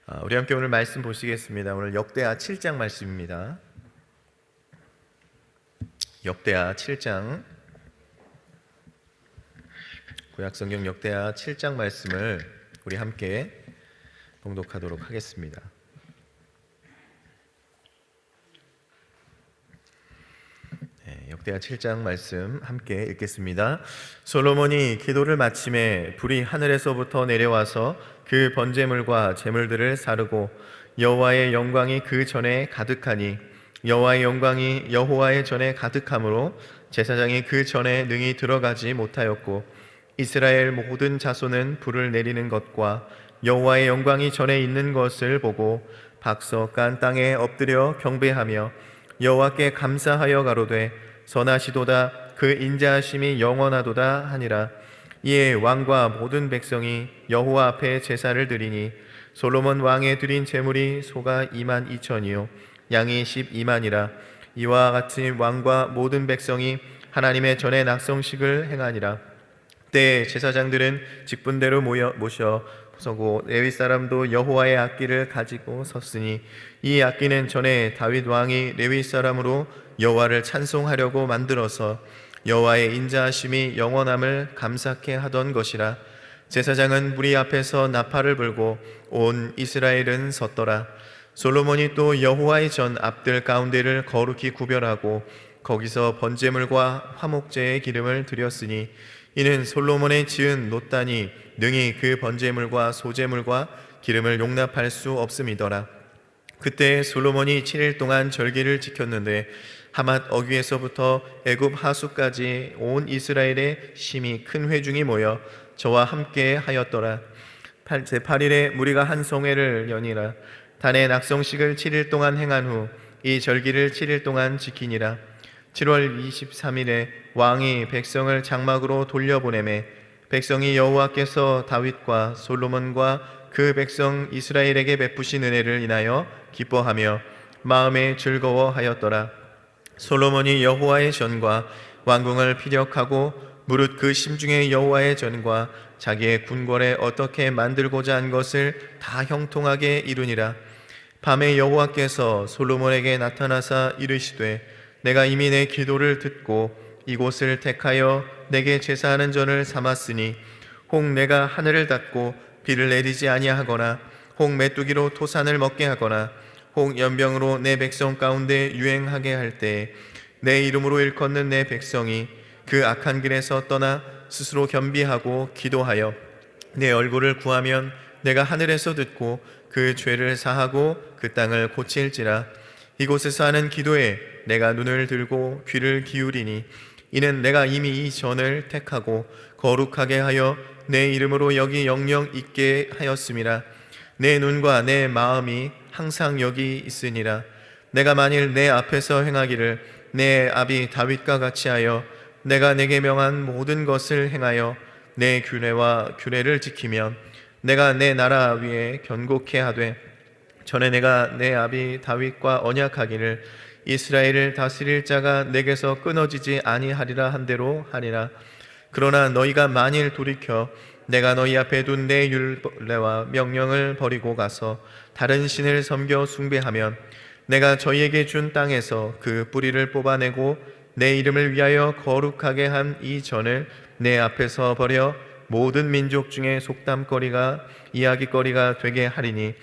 우리 함께 오늘 말씀 보시겠습니다. 오늘 역대하 7장 말씀입니다. 역대하 7장, 구약성경 역대하 7장 말씀을 우리 함께 봉독하도록 하겠습니다. 역대하 7장 말씀 함께 읽겠습니다. 솔로몬이 기도를 마침에 불이 하늘에서부터 내려와서 그 번제물과 제물들을 사르고 여호와의 영광이 그 전에 가득하니 여호와의 영광이 여호와의 전에 가득함으로 제사장이 그 전에 능히 들어가지 못하였고 이스라엘 모든 자손은 불을 내리는 것과 여호와의 영광이 전에 있는 것을 보고 박서 깐 땅에 엎드려 경배하며 여호와께 감사하여 가로되 선하시도다 그 인자하심이 영원하도다 하니라. 이에 왕과 모든 백성이 여호와 앞에 제사를 드리니 솔로몬 왕의 드린 제물이 소가 22,000이요 양이 12만이라. 이와 같이 왕과 모든 백성이 하나님의 전에 낙성식을 행하니라. 때에 제사장들은 직분대로 모셔 서고 레위 사람도 여호와의 악기를 가지고 섰으니 이 악기는 전에 다윗 왕이 레위 사람으로 여호와를 찬송하려고 만들어서 여호와의 인자하심이 영원함을 감사케 하던 것이라. 제사장은 무리 앞에서 나팔을 불고 온 이스라엘은 섰더라. 솔로몬이 또 여호와의 전 앞들 가운데를 거룩히 구별하고 거기서 번제물과 화목제의 기름을 드렸으니 이는 솔로몬의 지은 놋단이 능히 그 번제물과 소제물과 기름을 용납할 수 없음이더라. 그때 솔로몬이 7일 동안 절기를 지켰는데 하맛 어귀에서부터 애굽 하수까지 온 이스라엘의 심히 큰 회중이 모여 저와 함께 하였더라. 제8일에 무리가 한 성회를 여니라. 단의 낙성식을 7일 동안 행한 후 이 절기를 7일 동안 지키니라. 7월 23일에 왕이 백성을 장막으로 돌려보내매 백성이 여호와께서 다윗과 솔로몬과 그 백성 이스라엘에게 베푸신 은혜를 인하여 기뻐하며 마음에 즐거워하였더라. 솔로몬이 여호와의 전과 왕궁을 피력하고 무릇 그 심중에 여호와의 전과 자기의 궁궐에 어떻게 만들고자 한 것을 다 형통하게 이루니라. 밤에 여호와께서 솔로몬에게 나타나사 이르시되 내가 이미 내 기도를 듣고 이곳을 택하여 내게 제사하는 전을 삼았으니 혹 내가 하늘을 닫고 비를 내리지 아니하거나 혹 메뚜기로 토산을 먹게 하거나 혹 연병으로 내 백성 가운데 유행하게 할 때에 내 이름으로 일컫는 내 백성이 그 악한 길에서 떠나 스스로 겸비하고 기도하여 내 얼굴을 구하면 내가 하늘에서 듣고 그 죄를 사하고 그 땅을 고칠지라. 이곳에서 하는 기도에 내가 눈을 들고 귀를 기울이니 이는 내가 이미 이 전을 택하고 거룩하게 하여 내 이름으로 여기 영영 있게 하였음이라. 내 눈과 내 마음이 항상 여기 있으니라. 내가 만일 내 앞에서 행하기를 내 아비 다윗과 같이 하여 내가 내게 명한 모든 것을 행하여 내 규례와 규례를 지키면 내가 내 나라 위에 견고케 하되 전에 내가 내 아비 다윗과 언약하기를 이스라엘을 다스릴 자가 내게서 끊어지지 아니하리라 한 대로 하리라. 그러나 너희가 만일 돌이켜 내가 너희 앞에 둔 내 율례와 명령을 버리고 가서 다른 신을 섬겨 숭배하면 내가 저희에게 준 땅에서 그 뿌리를 뽑아내고 내 이름을 위하여 거룩하게 한 이 전을 내 앞에서 버려 모든 민족 중에 속담거리가 이야기거리가 되게 하리니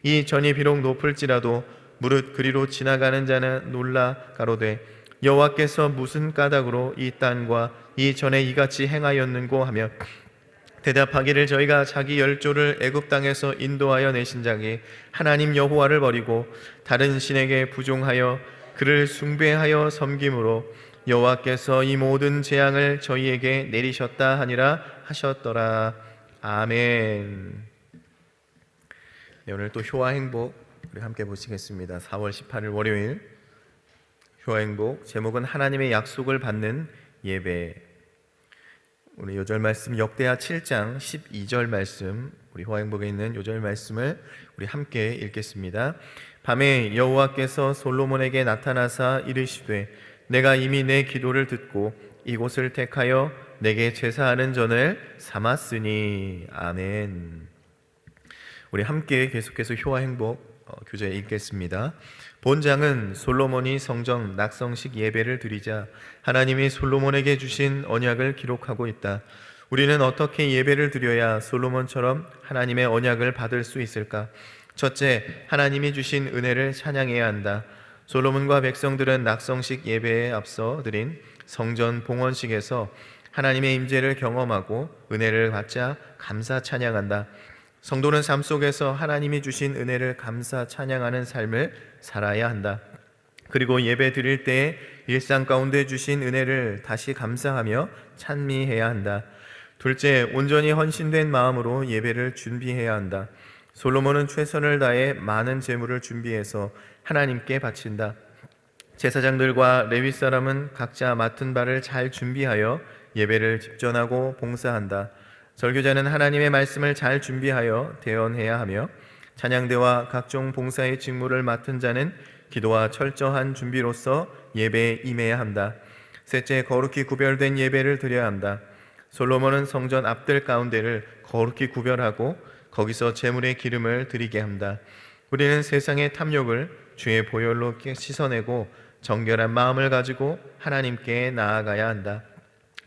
이 전이 비록 높을지라도 무릇 그리로 지나가는 자는 놀라 가로되 여호와께서 무슨 까닭으로 이 땅과 이 전에 이같이 행하였는고 하며 대답하기를 저희가 자기 열조를 애굽 땅에서 인도하여 내신 자기 하나님 여호와를 버리고 다른 신에게 부종하여 그를 숭배하여 섬김으로 여호와께서 이 모든 재앙을 저희에게 내리셨다 하니라 하셨더라. 아멘. 네, 오늘 또 효화행복 우리 함께 보시겠습니다. 4월 18일 월요일 효화행복 제목은 하나님의 약속을 받는 예배. 우리 요절 말씀 역대하 7장 12절 말씀, 우리 효화행복에 있는 요절 말씀을 우리 함께 읽겠습니다. 밤에 여호와께서 솔로몬에게 나타나사 이르시되 내가 이미 내 기도를 듣고 이곳을 택하여 내게 제사하는 전을 삼았으니. 아멘. 우리 함께 계속해서 효와 행복 교재 읽겠습니다. 본장은 솔로몬이 성전 낙성식 예배를 드리자 하나님이 솔로몬에게 주신 언약을 기록하고 있다. 우리는 어떻게 예배를 드려야 솔로몬처럼 하나님의 언약을 받을 수 있을까? 첫째, 하나님이 주신 은혜를 찬양해야 한다. 솔로몬과 백성들은 낙성식 예배에 앞서 드린 성전 봉헌식에서 하나님의 임재를 경험하고 은혜를 받자 감사 찬양한다. 성도는 삶 속에서 하나님이 주신 은혜를 감사 찬양하는 삶을 살아야 한다. 그리고 예배 드릴 때에 일상 가운데 주신 은혜를 다시 감사하며 찬미해야 한다. 둘째, 온전히 헌신된 마음으로 예배를 준비해야 한다. 솔로몬은 최선을 다해 많은 제물을 준비해서 하나님께 바친다. 제사장들과 레위 사람은 각자 맡은 바를 잘 준비하여 예배를 집전하고 봉사한다. 설교자는 하나님의 말씀을 잘 준비하여 대언해야 하며 찬양대와 각종 봉사의 직무를 맡은 자는 기도와 철저한 준비로서 예배에 임해야 한다. 셋째, 거룩히 구별된 예배를 드려야 한다. 솔로몬은 성전 앞뜰 가운데를 거룩히 구별하고 거기서 제물의 기름을 드리게 한다. 우리는 세상의 탐욕을 주의 보혈로 씻어내고 정결한 마음을 가지고 하나님께 나아가야 한다.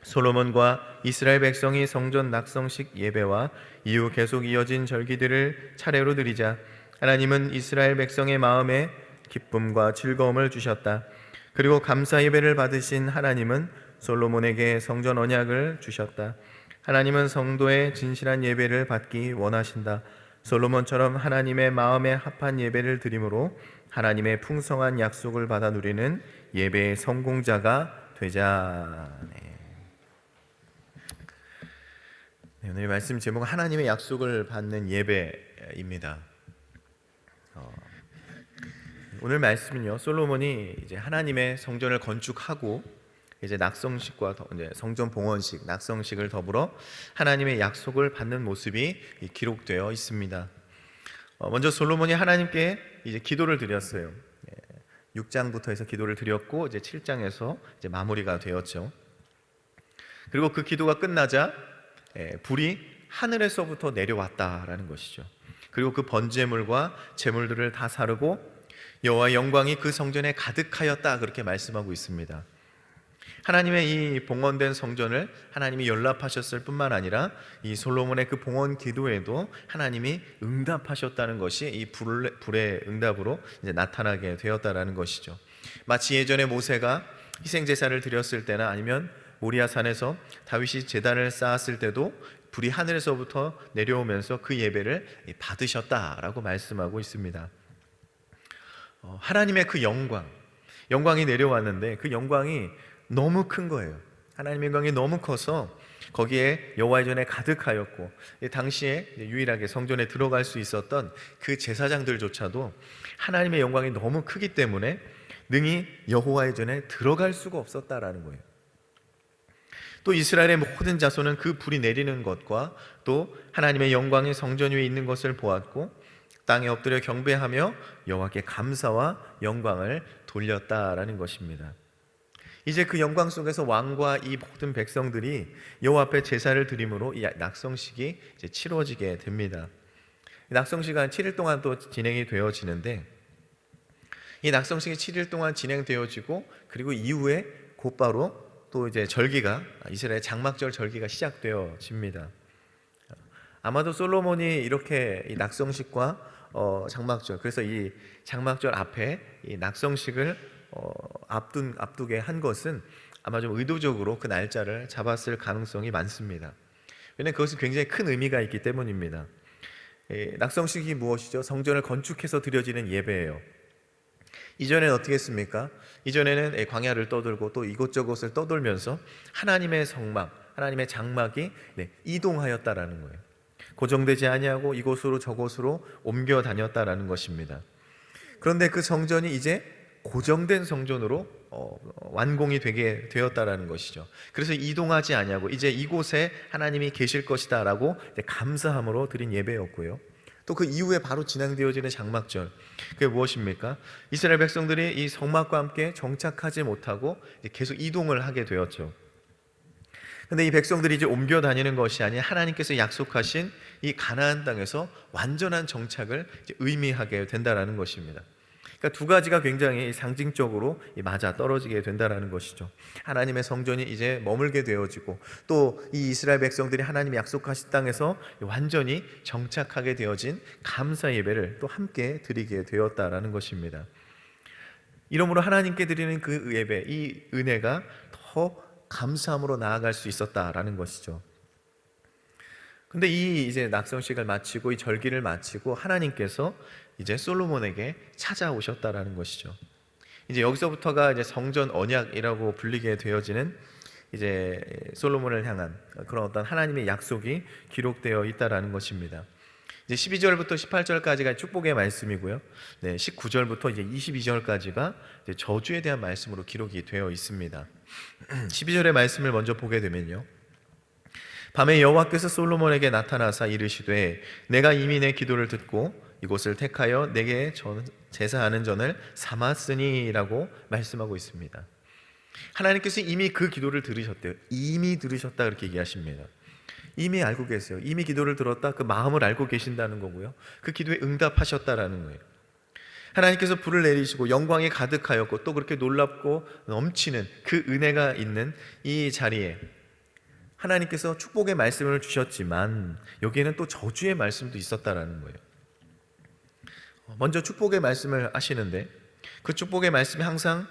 솔로몬과 이스라엘 백성이 성전 낙성식 예배와 이후 계속 이어진 절기들을 차례로 드리자 하나님은 이스라엘 백성의 마음에 기쁨과 즐거움을 주셨다. 그리고 감사 예배를 받으신 하나님은 솔로몬에게 성전 언약을 주셨다. 하나님은 성도의 진실한 예배를 받기 원하신다. 솔로몬처럼 하나님의 마음에 합한 예배를 드림으로 하나님의 풍성한 약속을 받아 누리는 예배의 성공자가 되자. 오늘 말씀 제목은 하나님의 약속을 받는 예배입니다. 오늘 말씀은요, 솔로몬이 이제 하나님의 성전을 건축하고 이제 낙성식과 이제 성전 봉헌식, 낙성식을 더불어 하나님의 약속을 받는 모습이 기록되어 있습니다. 먼저 솔로몬이 하나님께 이제 기도를 드렸어요. 6장부터 해서 기도를 드렸고 이제 7장에서 이제 마무리가 되었죠. 그리고 그 기도가 끝나자 불이 하늘에서부터 내려왔다라는 것이죠. 그리고 그 번제물과 제물들을 다 사르고 여호와의 영광이 그 성전에 가득하였다, 그렇게 말씀하고 있습니다. 하나님의 이 봉헌된 성전을 하나님이 연락하셨을 뿐만 아니라 이 솔로몬의 그 봉헌 기도에도 하나님이 응답하셨다는 것이 이 불의 응답으로 이제 나타나게 되었다라는 것이죠. 마치 예전에 모세가 희생제사를 드렸을 때나 아니면 모리아산에서 다윗이 제단을 쌓았을 때도 불이 하늘에서부터 내려오면서 그 예배를 받으셨다라고 말씀하고 있습니다. 하나님의 그 영광이 내려왔는데 그 영광이 너무 큰 거예요. 하나님의 영광이 너무 커서 거기에 여호와의 전에 가득하였고 당시에 유일하게 성전에 들어갈 수 있었던 그 제사장들조차도 하나님의 영광이 너무 크기 때문에 능히 여호와의 전에 들어갈 수가 없었다라는 거예요. 또 이스라엘의 모든 자손은 그 불이 내리는 것과 또 하나님의 영광이 성전 위에 있는 것을 보았고 땅에 엎드려 경배하며 여호와께 감사와 영광을 돌렸다라는 것입니다. 이제 그 영광 속에서 왕과 이 모든 백성들이 여호와 앞에 제사를 드림으로 이 낙성식이 이제 치러지게 됩니다. 낙성식은 한 7일 동안 또 진행이 되어지는데 이 낙성식이 7일 동안 진행되어지고 그리고 이후에 곧바로 또 이제 절기가 이스라엘 장막절 절기가 시작되어집니다. 아마도 솔로몬이 이렇게 이 낙성식과 장막절, 그래서 이 장막절 앞에 이 낙성식을 앞두게 한 것은 아마 좀 의도적으로 그 날짜를 잡았을 가능성이 많습니다. 왜냐하면 그것은 굉장히 큰 의미가 있기 때문입니다. 낙성식이 무엇이죠? 성전을 건축해서 드려지는 예배예요. 이전에는 어떻게 했습니까? 이전에는 광야를 떠돌고 또 이곳저곳을 떠돌면서 하나님의 성막, 하나님의 장막이 이동하였다라는 거예요. 고정되지 아니하고 이곳으로 저곳으로 옮겨 다녔다라는 것입니다. 그런데 그 성전이 이제 고정된 성전으로 완공이 되게 되었다라는 것이죠. 그래서 이동하지 아니하고 이제 이곳에 하나님이 계실 것이다라고 감사함으로 드린 예배였고요. 또 그 이후에 바로 진행되어지는 장막절, 그게 무엇입니까? 이스라엘 백성들이 이 성막과 함께 정착하지 못하고 계속 이동을 하게 되었죠. 근데 이 백성들이 이제 옮겨 다니는 것이 아닌 하나님께서 약속하신 이 가나안 땅에서 완전한 정착을 이제 의미하게 된다라는 것입니다. 그러니까 두 가지가 굉장히 상징적으로 맞아 떨어지게 된다라는 것이죠. 하나님의 성전이 이제 머물게 되어지고, 또 이 이스라엘 백성들이 하나님이 약속하신 땅에서 완전히 정착하게 되어진 감사 예배를 또 함께 드리게 되었다라는 것입니다. 이러므로 하나님께 드리는 그 예배, 이 은혜가 더 감사함으로 나아갈 수 있었다라는 것이죠. 근데 이 이제 낙성식을 마치고 이 절기를 마치고 하나님께서 이제 솔로몬에게 찾아오셨다라는 것이죠. 이제 여기서부터가 이제 성전 언약이라고 불리게 되어지는 이제 솔로몬을 향한 그런 어떤 하나님의 약속이 기록되어 있다라는 것입니다. 이제 12절부터 18절까지가 축복의 말씀이고요. 19절부터 이제 22절까지가 이제 저주에 대한 말씀으로 기록이 되어 있습니다. 12절의 말씀을 먼저 보게 되면요. 밤에 여호와께서 솔로몬에게 나타나사 이르시되 내가 이미 내 기도를 듣고 이곳을 택하여 내게 제사하는 전을 삼았으니라고 말씀하고 있습니다. 하나님께서 이미 그 기도를 들으셨대요. 이미 들으셨다 그렇게 얘기하십니다. 이미 알고 계세요. 이미 기도를 들었다, 그 마음을 알고 계신다는 거고요. 그 기도에 응답하셨다라는 거예요. 하나님께서 불을 내리시고 영광이 가득하였고 또 그렇게 놀랍고 넘치는 그 은혜가 있는 이 자리에 하나님께서 축복의 말씀을 주셨지만 여기에는 또 저주의 말씀도 있었다라는 거예요. 먼저 축복의 말씀을 하시는데 그 축복의 말씀이 항상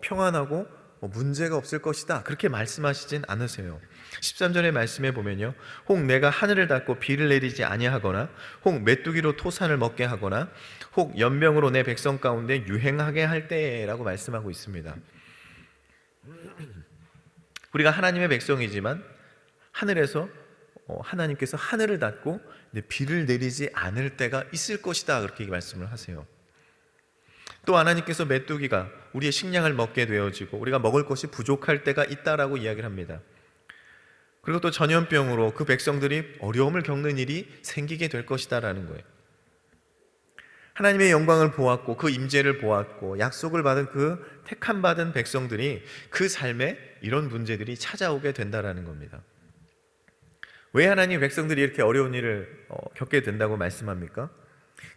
평안하고 문제가 없을 것이다 그렇게 말씀하시진 않으세요. 13절의 말씀에 보면요, 혹 내가 하늘을 닫고 비를 내리지 아니하거나 혹 메뚜기로 토산을 먹게 하거나 혹 연병으로 내 백성 가운데 유행하게 할 때라고 말씀하고 있습니다. 우리가 하나님의 백성이지만 하늘에서 하나님께서 하늘을 닫고 비를 내리지 않을 때가 있을 것이다 그렇게 말씀을 하세요. 또 하나님께서 메뚜기가 우리의 식량을 먹게 되어지고 우리가 먹을 것이 부족할 때가 있다라고 이야기를 합니다. 그리고 또 전염병으로 그 백성들이 어려움을 겪는 일이 생기게 될 것이다라는 거예요. 하나님의 영광을 보았고 그 임재를 보았고 약속을 받은 그 택함 받은 백성들이 그 삶에 이런 문제들이 찾아오게 된다라는 겁니다. 왜 하나님 백성들이 이렇게 어려운 일을 겪게 된다고 말씀합니까?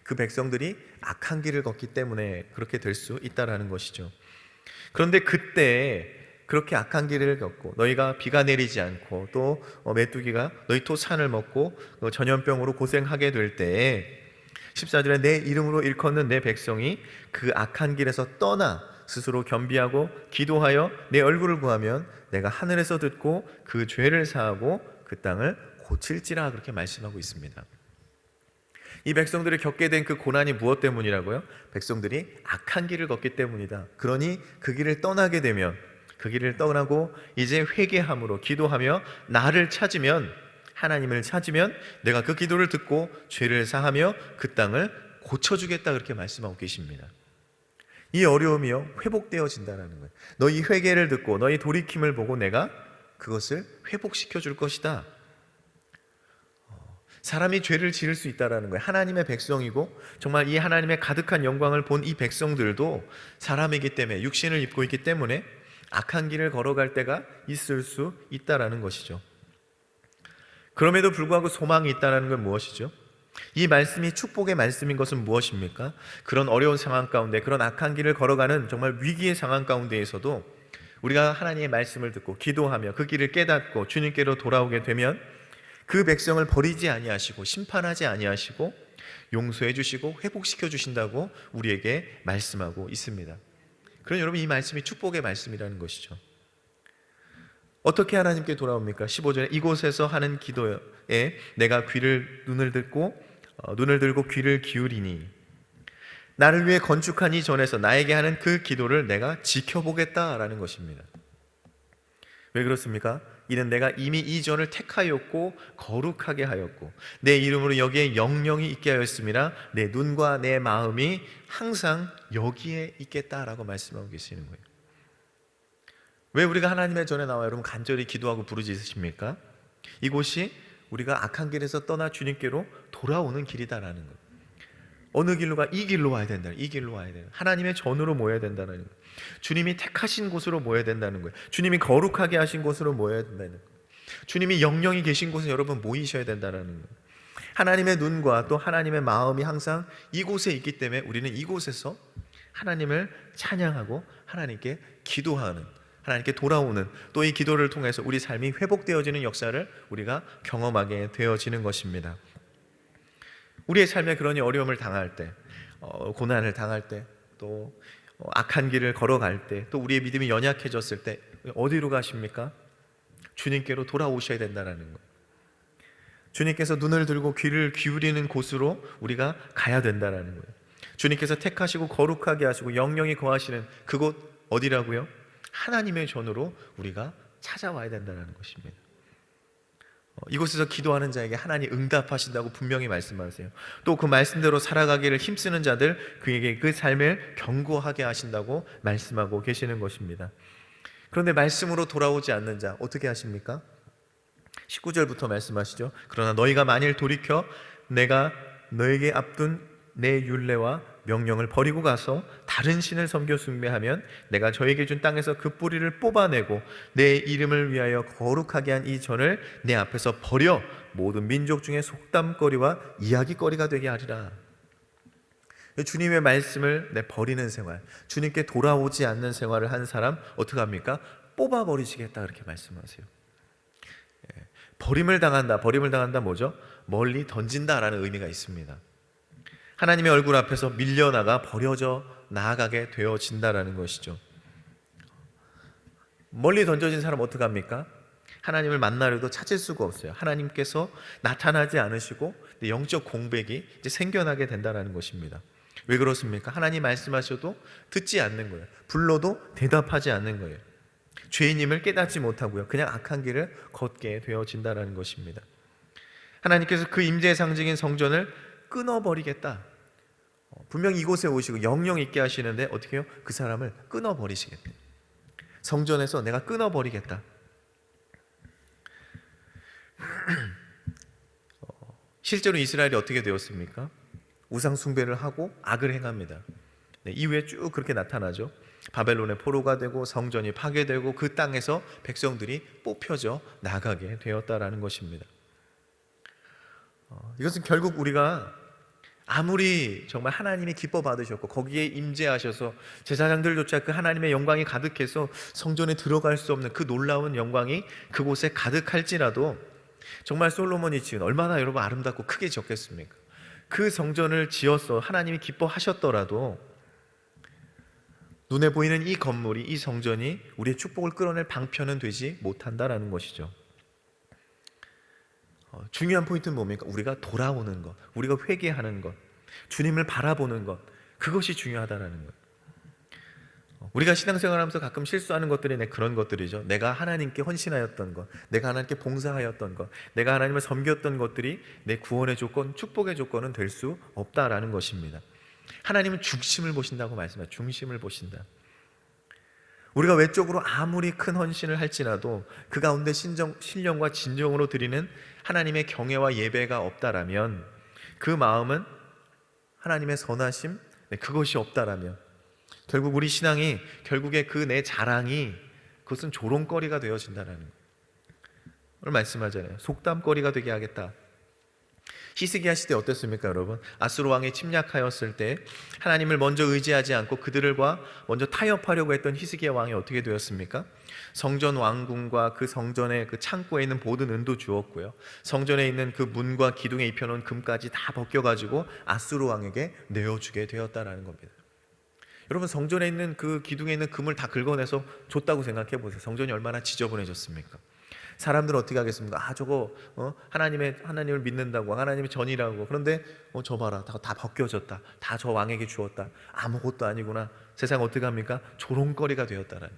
그 백성들이 악한 길을 걷기 때문에 그렇게 될 수 있다라는 것이죠. 그런데 그때 그렇게 악한 길을 겪고 너희가 비가 내리지 않고 또 메뚜기가 너희 토산을 먹고 전염병으로 고생하게 될 때에 14절에 내 이름으로 일컫는 내 백성이 그 악한 길에서 떠나 스스로 겸비하고 기도하여 내 얼굴을 구하면 내가 하늘에서 듣고 그 죄를 사하고 그 땅을 고칠지라 그렇게 말씀하고 있습니다. 이 백성들이 겪게 된 그 고난이 무엇 때문이라고요? 백성들이 악한 길을 걷기 때문이다. 그러니 그 길을 떠나게 되면 그 길을 떠나고 이제 회개함으로 기도하며 나를 찾으면, 하나님을 찾으면 내가 그 기도를 듣고 죄를 사하며 그 땅을 고쳐주겠다 그렇게 말씀하고 계십니다. 이 어려움이요 회복되어진다는 거예요. 너희 회개를 듣고 너희 돌이킴을 보고 내가 그것을 회복시켜 줄 것이다. 사람이 죄를 지을 수 있다라는 거예요. 하나님의 백성이고 정말 이 하나님의 가득한 영광을 본 이 백성들도 사람이기 때문에, 육신을 입고 있기 때문에 악한 길을 걸어갈 때가 있을 수 있다라는 것이죠. 그럼에도 불구하고 소망이 있다는 건 무엇이죠? 이 말씀이 축복의 말씀인 것은 무엇입니까? 그런 어려운 상황 가운데, 그런 악한 길을 걸어가는 정말 위기의 상황 가운데에서도 우리가 하나님의 말씀을 듣고 기도하며 그 길을 깨닫고 주님께로 돌아오게 되면 그 백성을 버리지 아니하시고 심판하지 아니하시고 용서해 주시고 회복시켜 주신다고 우리에게 말씀하고 있습니다. 그럼 여러분, 이 말씀이 축복의 말씀이라는 것이죠. 어떻게 하나님께 돌아옵니까? 15절에 이곳에서 하는 기도에 내가 눈을 들고 귀를 기울이니 나를 위해 건축한 이 전에서 나에게 하는 그 기도를 내가 지켜보겠다라는 것입니다. 왜 그렇습니까? 이는 내가 이미 이 전을 택하였고 거룩하게 하였고 내 이름으로 여기에 영영이 있게 하였음이라 내 눈과 내 마음이 항상 여기에 있겠다라고 말씀하고 계시는 거예요. 왜 우리가 하나님의 전에 나와 여러분 간절히 기도하고 부르짖으십니까? 이곳이 우리가 악한 길에서 떠나 주님께로 돌아오는 길이다라는 거예요. 어느 길로 가? 이 길로 와야 된다. 이 길로 와야 된다. 하나님의 전으로 모여야 된다는 거예요. 주님이 택하신 곳으로 모여야 된다는 거예요. 주님이 거룩하게 하신 곳으로 모여야 된다는 거예요. 주님이 영영이 계신 곳에 여러분 모이셔야 된다는 거예요. 하나님의 눈과 또 하나님의 마음이 항상 이곳에 있기 때문에 우리는 이곳에서 하나님을 찬양하고 하나님께 기도하는, 하나님께 돌아오는, 또 이 기도를 통해서 우리 삶이 회복되어지는 역사를 우리가 경험하게 되어지는 것입니다. 우리의 삶에 그러니 어려움을 당할 때, 고난을 당할 때, 또 악한 길을 걸어갈 때, 또 우리의 믿음이 연약해졌을 때 어디로 가십니까? 주님께로 돌아오셔야 된다는 것. 주님께서 눈을 들고 귀를 기울이는 곳으로 우리가 가야 된다는 거예요. 주님께서 택하시고 거룩하게 하시고 영영이 거하시는 그곳 어디라고요? 하나님의 전으로 우리가 찾아와야 된다는 것입니다. 이곳에서 기도하는 자에게 하나님 응답하신다고 분명히 말씀하세요. 또 그 말씀대로 살아가기를 힘쓰는 자들 그에게 그 삶을 견고하게 하신다고 말씀하고 계시는 것입니다. 그런데 말씀으로 돌아오지 않는 자 어떻게 하십니까? 19절부터 말씀하시죠. 그러나 너희가 만일 돌이켜 내가 너에게 앞둔 내 율례와 명령을 버리고 가서 다른 신을 섬겨 숭배하면 내가 저에게 준 땅에서 그 뿌리를 뽑아내고 내 이름을 위하여 거룩하게 한 이 전을 내 앞에서 버려 모든 민족 중에 속담거리와 이야기거리가 되게 하리라. 주님의 말씀을 버리는 생활, 주님께 돌아오지 않는 생활을 한 사람 어떻게 합니까? 뽑아버리시겠다 그렇게 말씀하세요. 버림을 당한다 뭐죠? 멀리 던진다라는 의미가 있습니다. 하나님의 얼굴 앞에서 밀려나가 버려져 나아가게 되어진다라는 것이죠. 멀리 던져진 사람 어떻게 합니까? 하나님을 만나려도 찾을 수가 없어요. 하나님께서 나타나지 않으시고 영적 공백이 이제 생겨나게 된다는 것입니다. 왜 그렇습니까? 하나님 말씀하셔도 듣지 않는 거예요. 불러도 대답하지 않는 거예요. 죄인임을 깨닫지 못하고요, 그냥 악한 길을 걷게 되어진다는 것입니다. 하나님께서 그 임재의 상징인 성전을 끊어버리겠다. 분명히 이곳에 오시고 영영 있게 하시는데 어떻게 해요? 그 사람을 끊어버리시겠다. 성전에서 내가 끊어버리겠다. 실제로 이스라엘이 어떻게 되었습니까? 우상 숭배를 하고 악을 행합니다. 이후에 쭉 그렇게 나타나죠. 바벨론의 포로가 되고 성전이 파괴되고 그 땅에서 백성들이 뽑혀져 나가게 되었다라는 것입니다. 이것은 결국 우리가 아무리 정말 하나님이 기뻐 받으셨고 거기에 임재하셔서 제사장들조차 그 하나님의 영광이 가득해서 성전에 들어갈 수 없는 그 놀라운 영광이 그곳에 가득할지라도 정말 솔로몬이 지은 얼마나 여러분 아름답고 크게 지었겠습니까? 그 성전을 지어서 하나님이 기뻐하셨더라도 눈에 보이는 이 건물이, 이 성전이 우리의 축복을 끌어낼 방편은 되지 못한다라는 것이죠. 중요한 포인트는 뭡니까? 우리가 돌아오는 것, 우리가 회개하는 것, 주님을 바라보는 것, 그것이 중요하다라는 것. 우리가 신앙생활하면서 가끔 실수하는 것들이 그런 것들이죠. 내가 하나님께 헌신하였던 것, 내가 하나님께 봉사하였던 것, 내가 하나님을 섬겼던 것들이 내 구원의 조건, 축복의 조건은 될 수 없다라는 것입니다. 하나님은 중심을 보신다고 말씀하세요. 중심을 보신다. 우리가 외적으로 아무리 큰 헌신을 할지라도 그 가운데 신령과 진정으로 드리는 하나님의 경외와 예배가 없다라면, 그 마음은 하나님의 선하심, 그것이 없다라면 결국 우리 신앙이, 결국에 그 내 자랑이 그것은 조롱거리가 되어진다는 거예요. 오늘 말씀하잖아요. 속담거리가 되게 하겠다. 히스기야 시대 어땠습니까, 여러분? 아수르 왕이 침략하였을 때 하나님을 먼저 의지하지 않고 그들과 먼저 타협하려고 했던 히스기야 왕이 어떻게 되었습니까? 성전 왕궁과 그 성전의 그 창고에 있는 모든 은도 주었고요, 성전에 있는 그 문과 기둥에 입혀놓은 금까지 다 벗겨가지고 아수르 왕에게 내어주게 되었다라는 겁니다. 여러분, 성전에 있는 그 기둥에 있는 금을 다 긁어내서 줬다고 생각해 보세요. 성전이 얼마나 지저분해졌습니까? 사람들은 어떻게 하겠습니까? 저거 하나님을 믿는다고, 하나님의 전이라고. 그런데 저 봐라, 다 벗겨졌다, 다 저 왕에게 주었다, 아무것도 아니구나. 세상 어떻게 합니까? 조롱거리가 되었다라는,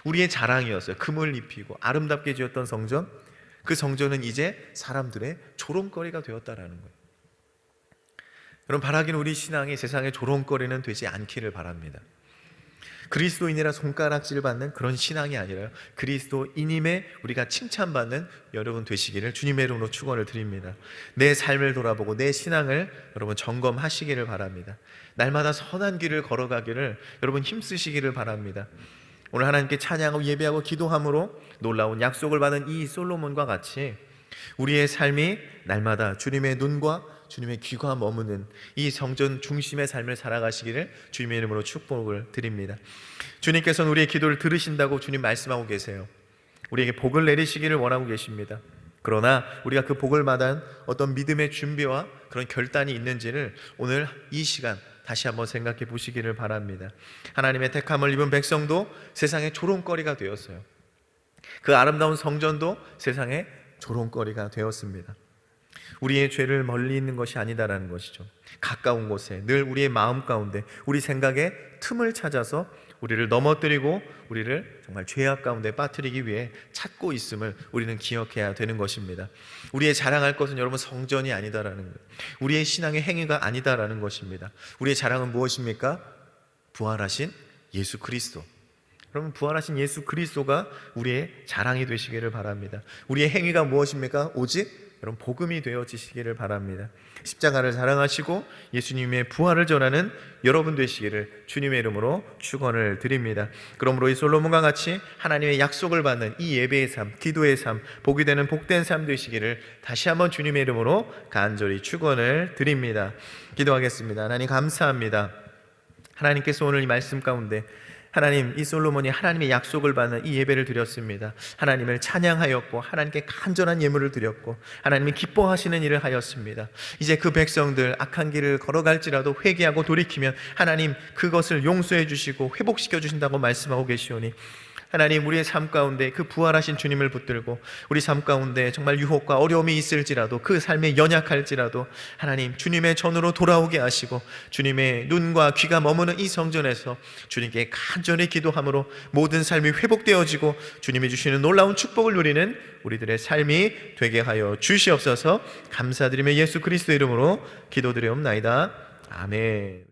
우리의 자랑이었어요. 금을 입히고 아름답게 지었던 성전, 그 성전은 이제 사람들의 조롱거리가 되었다라는 거예요. 여러분, 바라기는 우리 신앙이 세상의 조롱거리는 되지 않기를 바랍니다. 그리스도인이라 손가락질 받는 그런 신앙이 아니라요, 그리스도인임에 우리가 칭찬받는 여러분 되시기를 주님의 이름으로 축원을 드립니다. 내 삶을 돌아보고 내 신앙을 여러분 점검하시기를 바랍니다. 날마다 선한 길을 걸어가기를 여러분 힘쓰시기를 바랍니다. 오늘 하나님께 찬양하고 예배하고 기도함으로 놀라운 약속을 받은 이 솔로몬과 같이 우리의 삶이 날마다 주님의 눈과 주님의 귀가 머무는 이 성전 중심의 삶을 살아가시기를 주님의 이름으로 축복을 드립니다. 주님께서는 우리의 기도를 들으신다고 주님 말씀하고 계세요. 우리에게 복을 내리시기를 원하고 계십니다. 그러나 우리가 그 복을 마다한 어떤 믿음의 준비와 그런 결단이 있는지를 오늘 이 시간 다시 한번 생각해 보시기를 바랍니다. 하나님의 택함을 입은 백성도 세상의 조롱거리가 되었어요. 그 아름다운 성전도 세상의 조롱거리가 되었습니다. 우리의 죄를 멀리 있는 것이 아니다라는 것이죠. 가까운 곳에 늘 우리의 마음 가운데 우리 생각에 틈을 찾아서 우리를 넘어뜨리고 우리를 정말 죄악 가운데 빠뜨리기 위해 찾고 있음을 우리는 기억해야 되는 것입니다. 우리의 자랑할 것은 여러분 성전이 아니다라는 거예요. 우리의 신앙의 행위가 아니다라는 것입니다. 우리의 자랑은 무엇입니까? 부활하신 예수 그리스도. 그러면 부활하신 예수 그리스도가 우리의 자랑이 되시기를 바랍니다. 우리의 행위가 무엇입니까? 오직 여러분 복음이 되어지시기를 바랍니다. 십자가를 사랑하시고 예수님의 부활을 전하는 여러분 되시기를 주님의 이름으로 축원을 드립니다. 그러므로 이 솔로몬과 같이 하나님의 약속을 받는 이 예배의 삶, 기도의 삶, 복이 되는 복된 삶 되시기를 다시 한번 주님의 이름으로 간절히 축원을 드립니다. 기도하겠습니다. 하나님 감사합니다. 하나님께서 오늘 이 말씀 가운데 하나님, 이 솔로몬이 하나님의 약속을 받는 이 예배를 드렸습니다. 하나님을 찬양하였고 하나님께 간절한 예물을 드렸고 하나님이 기뻐하시는 일을 하였습니다. 이제 그 백성들 악한 길을 걸어갈지라도 회개하고 돌이키면 하나님 그것을 용서해 주시고 회복시켜 주신다고 말씀하고 계시오니 하나님, 우리의 삶 가운데 그 부활하신 주님을 붙들고 우리 삶 가운데 정말 유혹과 어려움이 있을지라도 그 삶에 연약할지라도 하나님 주님의 전으로 돌아오게 하시고 주님의 눈과 귀가 머무는 이 성전에서 주님께 간절히 기도함으로 모든 삶이 회복되어지고 주님이 주시는 놀라운 축복을 누리는 우리들의 삶이 되게 하여 주시옵소서. 감사드리며 예수 그리스도 이름으로 기도드리옵나이다. 아멘.